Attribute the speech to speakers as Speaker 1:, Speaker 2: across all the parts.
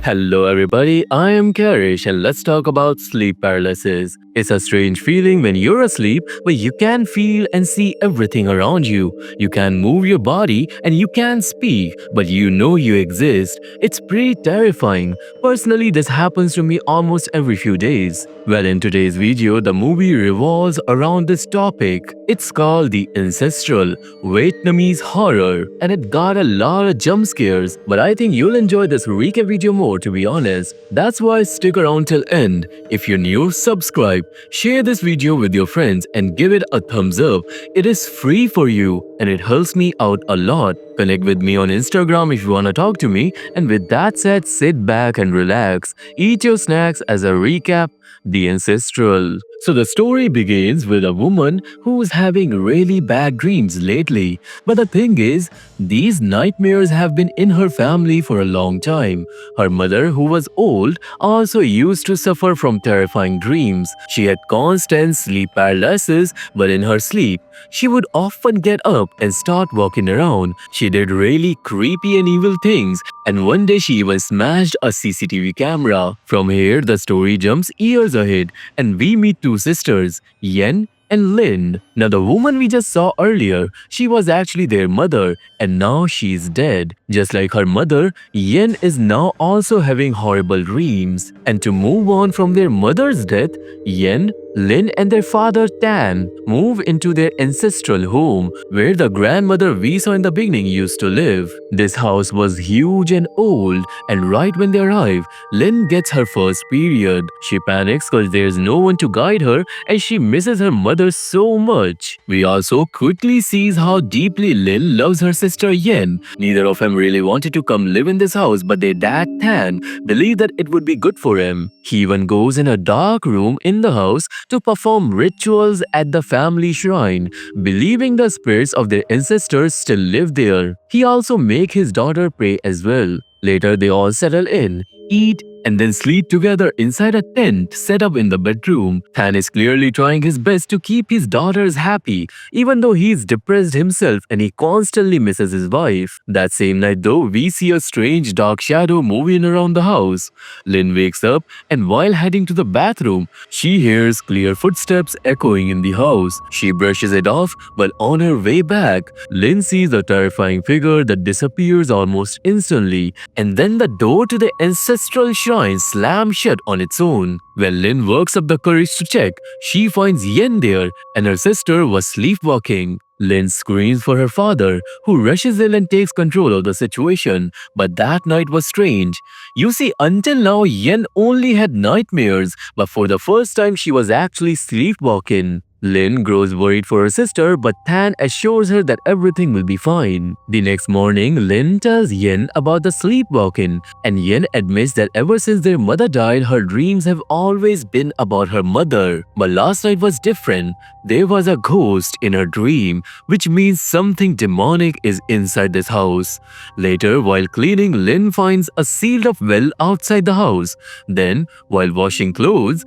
Speaker 1: Hello everybody, I am Karryshh and let's talk about sleep paralysis. It's a strange feeling when you're asleep, but you can feel and see everything around you. You can move your body and you can speak, but you know you exist. It's pretty terrifying. Personally, this happens to me almost every few days. Well, in today's video, the movie revolves around this topic. It's called the Ancestral, Vietnamese horror, and it got a lot of jump scares, but I think you'll enjoy this recap video more, to be honest. That's why stick around till end. If you're new, subscribe, share this video with your friends and give it a thumbs up. It is free for you and it helps me out a lot. Connect with me on Instagram if you wanna talk to me, and with that said, sit back and relax. Eat your snacks as a recap. The Ancestral. So the story begins with a woman who was having really bad dreams lately. But the thing is, these nightmares have been in her family for a long time. Her mother, who was old, also used to suffer from terrifying dreams. She had constant sleep paralysis, but in her sleep, she would often get up and start walking around. She did really creepy and evil things, and one day she even smashed a CCTV camera. From here, the story jumps years ahead, and we meet two sisters, Yen and Lin. Now, the woman we just saw earlier, she was actually their mother, and now she's dead. Just like her mother, Yen is now also having horrible dreams. And to move on from their mother's death, Yen, Lin and their father Tan move into their ancestral home where the grandmother we saw in the beginning used to live. This house was huge and old, and right when they arrive, Lin gets her first period. She panics because there's no one to guide her and she misses her mother so much. We also quickly sees how deeply Lin loves her sister Yen. Neither of them really wanted to come live in this house, but their dad Tan believed that it would be good for him. He even goes in a dark room in the house to perform rituals at the family shrine, believing the spirits of their ancestors still live there. He also makes his daughter pray as well. Later, they all settle in, eat, and then sleep together inside a tent set up in the bedroom. Tan is clearly trying his best to keep his daughters happy, even though he's depressed himself and he constantly misses his wife. That same night though, we see a strange dark shadow moving around the house. Lin wakes up, and while heading to the bathroom, she hears clear footsteps echoing in the house. She brushes it off, but on her way back, Lin sees a terrifying figure that disappears almost instantly, and then the door to the ancestral shrine slams shut on its own. When Lin works up the courage to check, she finds Yen there, and her sister was sleepwalking. Lin screams for her father, who rushes in and takes control of the situation. But that night was strange. You see, until now, Yen only had nightmares, but for the first time, she was actually sleepwalking. Lin grows worried for her sister, but Tan assures her that everything will be fine. The next morning, Lin tells Yen about the sleepwalking, and Yen admits that ever since their mother died, her dreams have always been about her mother. But last night was different. There was a ghost in her dream, which means something demonic is inside this house. Later, while cleaning, Lin finds a sealed-up well outside the house. Then, while washing clothes,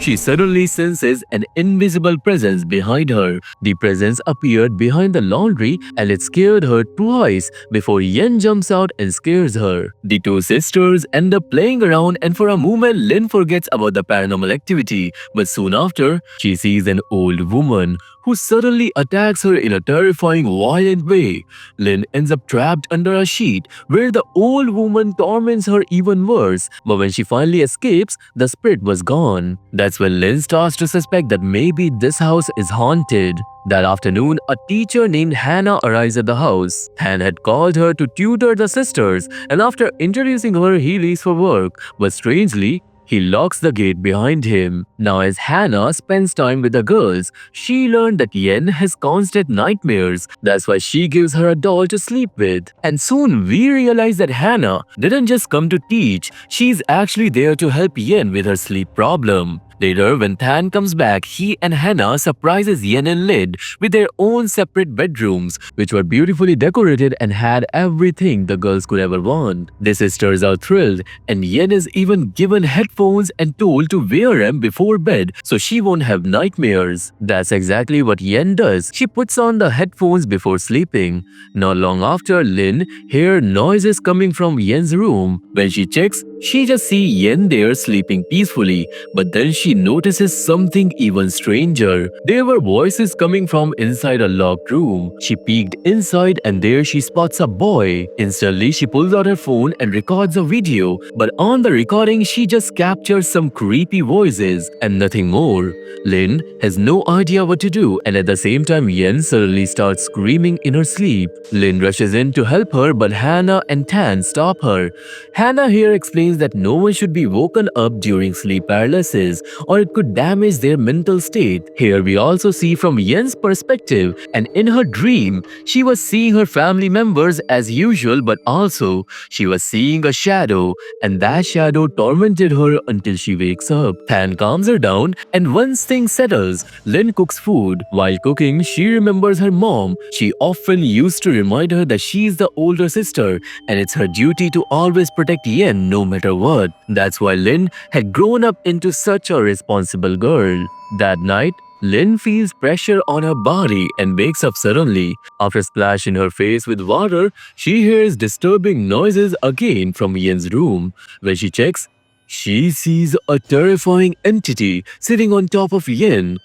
Speaker 1: she suddenly senses an invisible presence behind her. The presence appeared behind the laundry and it scared her twice before Yen jumps out and scares her. The two sisters end up playing around, and for a moment Lin forgets about the paranormal activity, but soon after, she sees an old woman who suddenly attacks her in a terrifying, violent way. Lin ends up trapped under a sheet where the old woman torments her even worse, but when she finally escapes, the spirit was gone. That's when Lin starts to suspect that maybe this house is haunted. That afternoon, a teacher named Hannah arrives at the house. Han had called her to tutor the sisters, and after introducing her, he leaves for work. But strangely, he locks the gate behind him. Now, as Hannah spends time with the girls, she learned that Yen has constant nightmares. That's why she gives her a doll to sleep with. And soon we realize that Hannah didn't just come to teach, she's actually there to help Yen with her sleep problem. Later, when Tan comes back, he and Hannah surprises Yen and Lin with their own separate bedrooms, which were beautifully decorated and had everything the girls could ever want. The sisters are thrilled, and Yen is even given headphones and told to wear them before bed so she won't have nightmares. That's exactly what Yen does. She puts on the headphones before sleeping. Not long after, Lin hears noises coming from Yen's room. When she checks, she just sees Yen there sleeping peacefully, but then she notices something even stranger. There were voices coming from inside a locked room. She peeked inside and there she spots a boy. Instantly, she pulls out her phone and records a video, but on the recording, she just captures some creepy voices and nothing more. Lin has no idea what to do, and at the same time, Yen suddenly starts screaming in her sleep. Lin rushes in to help her, but Hannah and Tan stop her. Hannah here explains that no one should be woken up during sleep paralysis, or it could damage their mental state. Here we also see from Yen's perspective, and in her dream, she was seeing her family members as usual, but also she was seeing a shadow, and that shadow tormented her until she wakes up. Tan calms her down, and once things settles, Lin cooks food. While cooking, she remembers her mom. She often used to remind her that she is the older sister, and it's her duty to always protect Yen no matter what. That's why Lin had grown up into such a responsible girl. That night, Lin feels pressure on her body and wakes up suddenly. After splashing her face with water, she hears disturbing noises again from Yen's room. When she checks, she sees a terrifying entity sitting on top of Yen.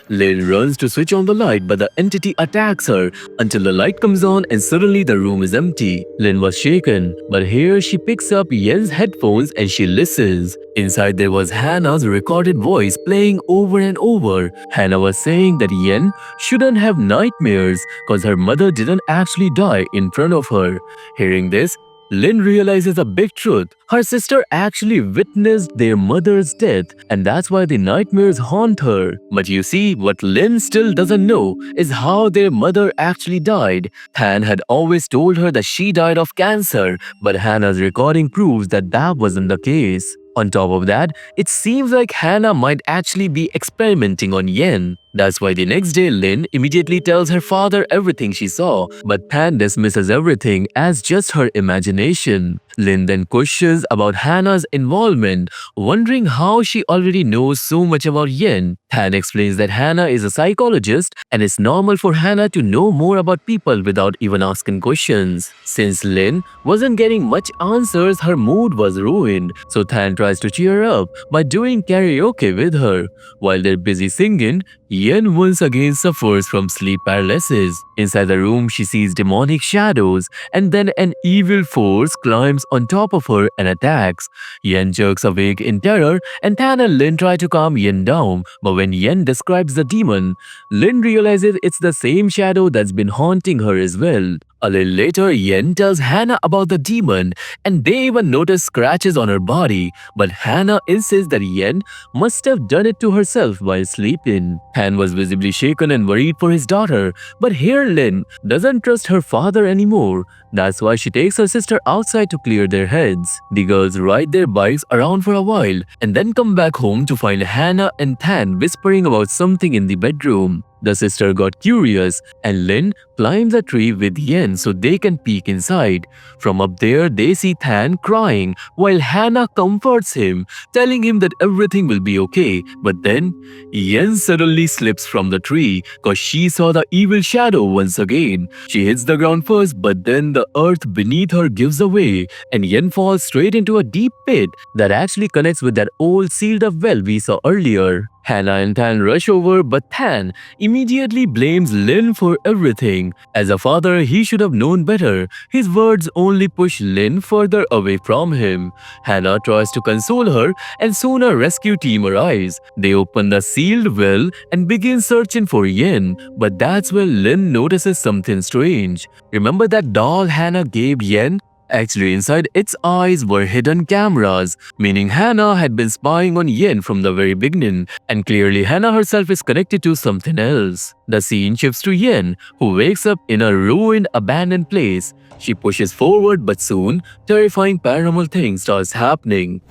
Speaker 1: Lin runs to switch on the light, but the entity attacks her until the light comes on and suddenly the room is empty. Lin was shaken, but here she picks up Yen's headphones and she listens. Inside there was Hannah's recorded voice playing over and over. Hannah was saying that Yen shouldn't have nightmares because her mother didn't actually die in front of her. Hearing this, Lin realizes a big truth. Her sister actually witnessed their mother's death, and that's why the nightmares haunt her. But you see, what Lin still doesn't know is how their mother actually died. Tan had always told her that she died of cancer, but Hannah's recording proves that that wasn't the case. On top of that, it seems like Hannah might actually be experimenting on Yen. That's why the next day Lin immediately tells her father everything she saw, but Tan dismisses everything as just her imagination. Lin then questions about Hannah's involvement, wondering how she already knows so much about Yen. Tan explains that Hannah is a psychologist and it's normal for Hannah to know more about people without even asking questions. Since Lin wasn't getting much answers, her mood was ruined, so Tan tries to cheer her up by doing karaoke with her. While they're busy singing, Yen once again suffers from sleep paralysis. Inside the room, she sees demonic shadows, and then an evil force climbs on top of her and attacks. Yen jerks awake in terror, and Tan and Lin try to calm Yen down, but when Yen describes the demon, Lin realizes it's the same shadow that's been haunting her as well. A little later, Yen tells Hannah about the demon, and they even notice scratches on her body, but Hannah insists that Yen must have done it to herself while sleeping. Han was visibly shaken and worried for his daughter, but here Lin doesn't trust her father anymore. That's why she takes her sister outside to clear their heads. The girls ride their bikes around for a while and then come back home to find Hannah and Tan whispering about something in the bedroom. The sister got curious and Lin climbs a tree with Yen so they can peek inside. From up there, they see Tan crying while Hannah comforts him, telling him that everything will be okay. But then, Yen suddenly slips from the tree because she saw the evil shadow once again. She hits the ground first, but then the earth beneath her gives away and Yen falls straight into a deep pit that actually connects with that old sealed up well we saw earlier. Hannah and Tan rush over, but Tan immediately blames Lin for everything. As a father, he should have known better. His words only push Lin further away from him. Hannah tries to console her, and soon a rescue team arrives. They open the sealed well and begin searching for Yen, but that's when Lin notices something strange. Remember that doll Hannah gave Yen? Actually, inside its eyes were hidden cameras, meaning Hannah had been spying on Yen from the very beginning, and clearly Hannah herself is connected to something else. The scene shifts to Yen, who wakes up in a ruined, abandoned place. She pushes forward, but soon, terrifying paranormal things starts happening.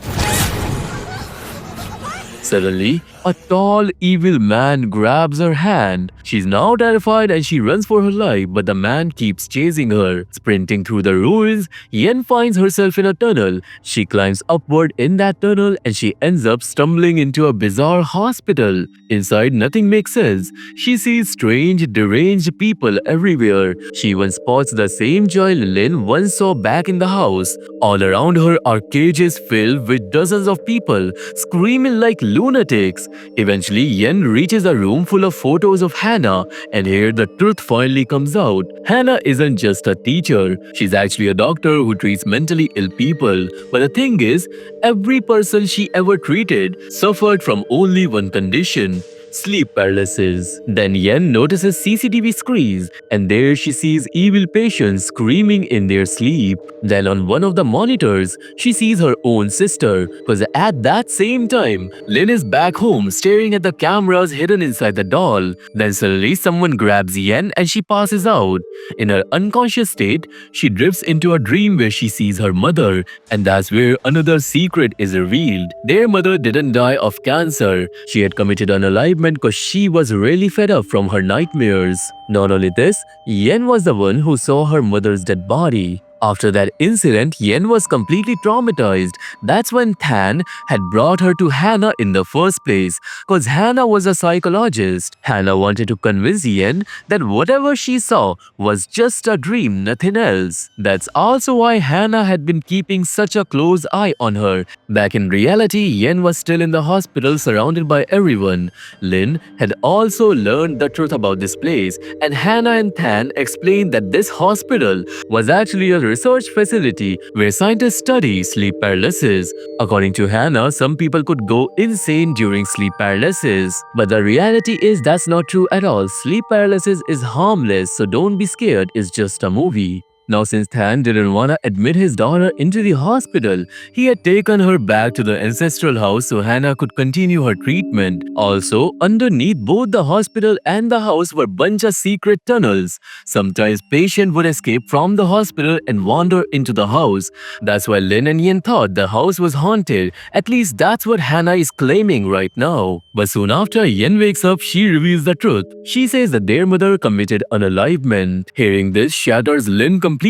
Speaker 1: Suddenly, a tall, evil man grabs her hand. She's now terrified and she runs for her life, but the man keeps chasing her. Sprinting through the ruins, Yen finds herself in a tunnel. She climbs upward in that tunnel and she ends up stumbling into a bizarre hospital. Inside, nothing makes sense. She sees strange, deranged people everywhere. She even spots the same Joy Lin once saw back in the house. All around her are cages filled with dozens of people, screaming like lunatics. Eventually, Yen reaches a room full of photos of Hannah, and here the truth finally comes out. Hannah isn't just a teacher, she's actually a doctor who treats mentally ill people. But the thing is, every person she ever treated suffered from only one condition: sleep paralysis. Then Yen notices CCTV screens, and there she sees evil patients screaming in their sleep. Then on one of the monitors, she sees her own sister, because at that same time, Lin is back home staring at the cameras hidden inside the doll. Then suddenly someone grabs Yen and she passes out. In her unconscious state, she drifts into a dream where she sees her mother, and that's where another secret is revealed. Their mother didn't die of cancer. She had committed unalivement because she was really fed up from her nightmares. Not only this, Yen was the one who saw her mother's dead body. After that incident, Yen was completely traumatized. That's when Tan had brought her to Hannah in the first place, because Hannah was a psychologist. Hannah wanted to convince Yen that whatever she saw was just a dream, nothing else. That's also why Hannah had been keeping such a close eye on her. Back in reality, Yen was still in the hospital surrounded by everyone. Lin had also learned the truth about this place, and Hannah and Tan explained that this hospital was actually a research facility where scientists study sleep paralysis. According to Hannah, some people could go insane during sleep paralysis. But the reality is that's not true at all. Sleep paralysis is harmless, so don't be scared, it's just a movie. Now, since Tan didn't want to admit his daughter into the hospital, he had taken her back to the ancestral house so Hannah could continue her treatment. Also, underneath both the hospital and the house were bunch of secret tunnels. Sometimes patients would escape from the hospital and wander into the house. That's why Lin and Yen thought the house was haunted. At least that's what Hannah is claiming right now. But soon after Yen wakes up, she reveals the truth. She says that their mother committed unalivement. Hearing this shatters Lin completely.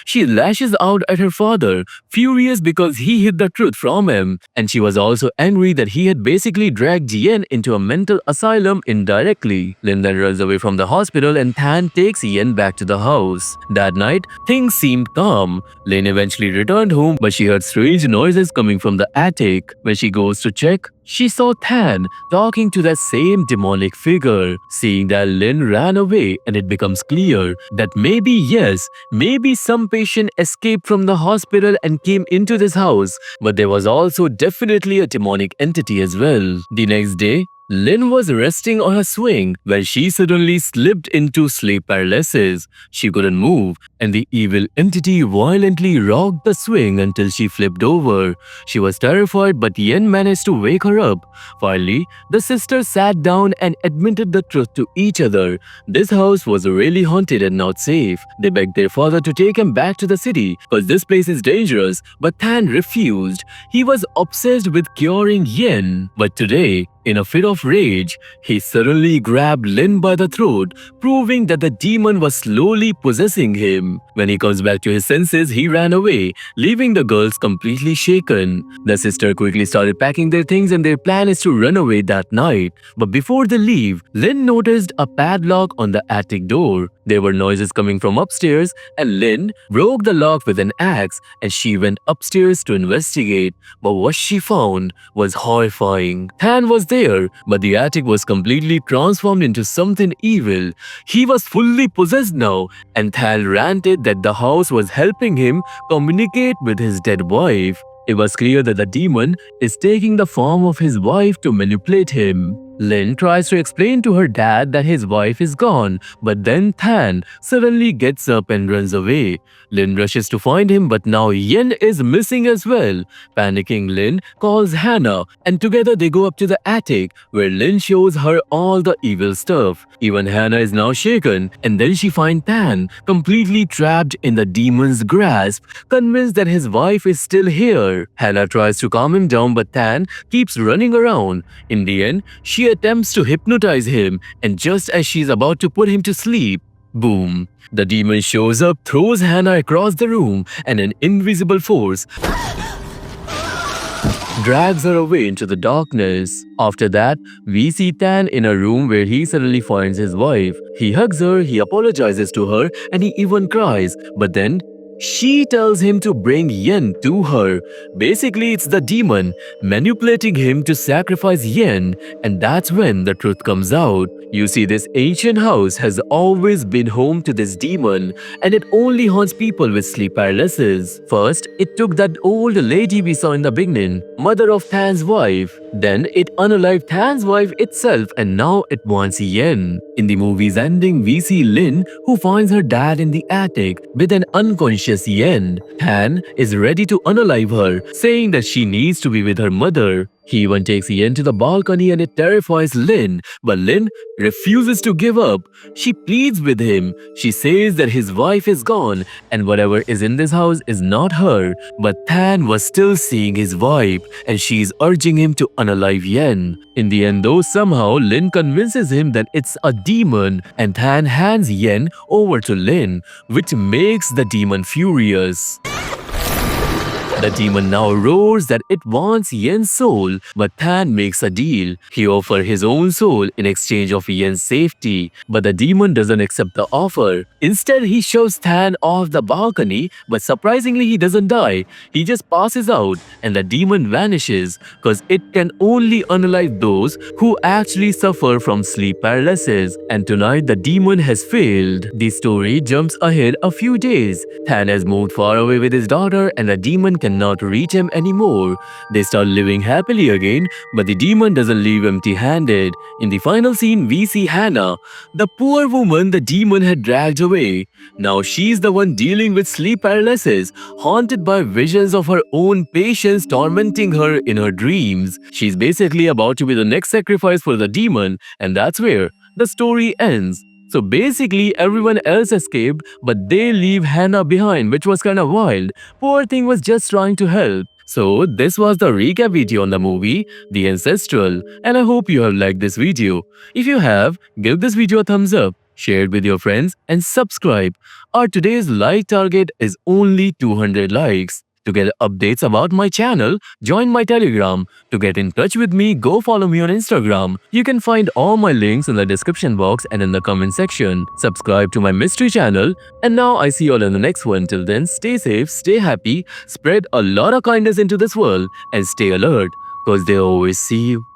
Speaker 1: She lashes out at her father, furious because he hid the truth from him. And she was also angry that he had basically dragged Yen into a mental asylum indirectly. Lin then runs away from the hospital and Tan takes Yen back to the house. That night, things seemed calm. Lin eventually returned home, but she heard strange noises coming from the attic. When she goes to check, she saw Tan talking to that same demonic figure. Seeing that, Lin ran away, and it becomes clear that maybe some patient escaped from the hospital and came into this house, but there was also definitely a demonic entity as well. The next day, Lin was resting on a swing when she suddenly slipped into sleep paralysis. She couldn't move, and the evil entity violently rocked the swing until she flipped over. She was terrified, but Yen managed to wake her up. Finally, the sisters sat down and admitted the truth to each other. This house was really haunted and not safe. They begged their father to take him back to the city because this place is dangerous, but Tan refused. He was obsessed with curing Yen. But today, in a fit of rage, he suddenly grabbed Lin by the throat, proving that the demon was slowly possessing him. When he comes back to his senses, he ran away, leaving the girls completely shaken. The sister quickly started packing their things and their plan is to run away that night. But before they leave, Lin noticed a padlock on the attic door. There were noises coming from upstairs, and Lin broke the lock with an axe and she went upstairs to investigate. But what she found was horrifying. Tan was there, but the attic was completely transformed into something evil. He was fully possessed now, and Tan ranted that the house was helping him communicate with his dead wife. It was clear that the demon is taking the form of his wife to manipulate him. Lin tries to explain to her dad that his wife is gone, but then Than suddenly gets up and runs away. Lin rushes to find him, but now Yen is missing as well. Panicking, Lin calls Hannah, and together they go up to the attic, where Lin shows her all the evil stuff. Even Hannah is now shaken, and then she finds Tan completely trapped in the demon's grasp, convinced that his wife is still here. Hannah tries to calm him down, but Tan keeps running around. In the end, she attempts to hypnotize him, and just as she's about to put him to sleep, boom! The demon shows up, throws Hannah across the room, and an invisible force drags her away into the darkness. After that, we see Tan in a room where he suddenly finds his wife. He hugs her, he apologizes to her, and he even cries. But then, she tells him to bring Yen to her. Basically, it's the demon manipulating him to sacrifice Yen, and that's when the truth comes out. You see, this ancient house has always been home to this demon, and it only haunts people with sleep paralysis. First, it took that old lady we saw in the beginning, mother of Than's wife. Then it unalived Than's wife itself, and now it wants Yen. In the movie's ending, we see Lin, who finds her dad in the attic with an unconscious Yen. Than is ready to unalive her, saying that she needs to be with her mother. He even takes Yen to the balcony and it terrifies Lin, but Lin refuses to give up. She pleads with him. She says that his wife is gone and whatever is in this house is not her. But Than was still seeing his wife and she is urging him to unalive Yen. In the end though, somehow Lin convinces him that it's a demon and Than hands Yen over to Lin, which makes the demon furious. The demon now roars that it wants Yen's soul, but Than makes a deal. He offers his own soul in exchange of Yen's safety, but the demon doesn't accept the offer. Instead, he shoves Than off the balcony, but surprisingly he doesn't die. He just passes out and the demon vanishes, cause it can only unalive those who actually suffer from sleep paralysis. And tonight the demon has failed. The story jumps ahead a few days. Than has moved far away with his daughter and the demon cannot reach him anymore. They start living happily again, but the demon doesn't leave empty-handed. In the final scene, we see Hannah, the poor woman the demon had dragged away. Now she's the one dealing with sleep paralysis, haunted by visions of her own patients tormenting her in her dreams. She's basically about to be the next sacrifice for the demon, and that's where the story ends. So basically everyone else escaped, but they leave Hannah behind, which was kinda wild. Poor thing was just trying to help. So this was the recap video on the movie, The Ancestral, and I hope you have liked this video. If you have, give this video a thumbs up, share it with your friends and subscribe. Our today's like target is only 200 likes. To get updates about my channel, join my Telegram. To get in touch with me, go follow me on Instagram. You can find all my links in the description box and in the comment section. Subscribe to my mystery channel. And now I see you all in the next one. Till then, stay safe, stay happy, spread a lot of kindness into this world and stay alert, cause they always see you.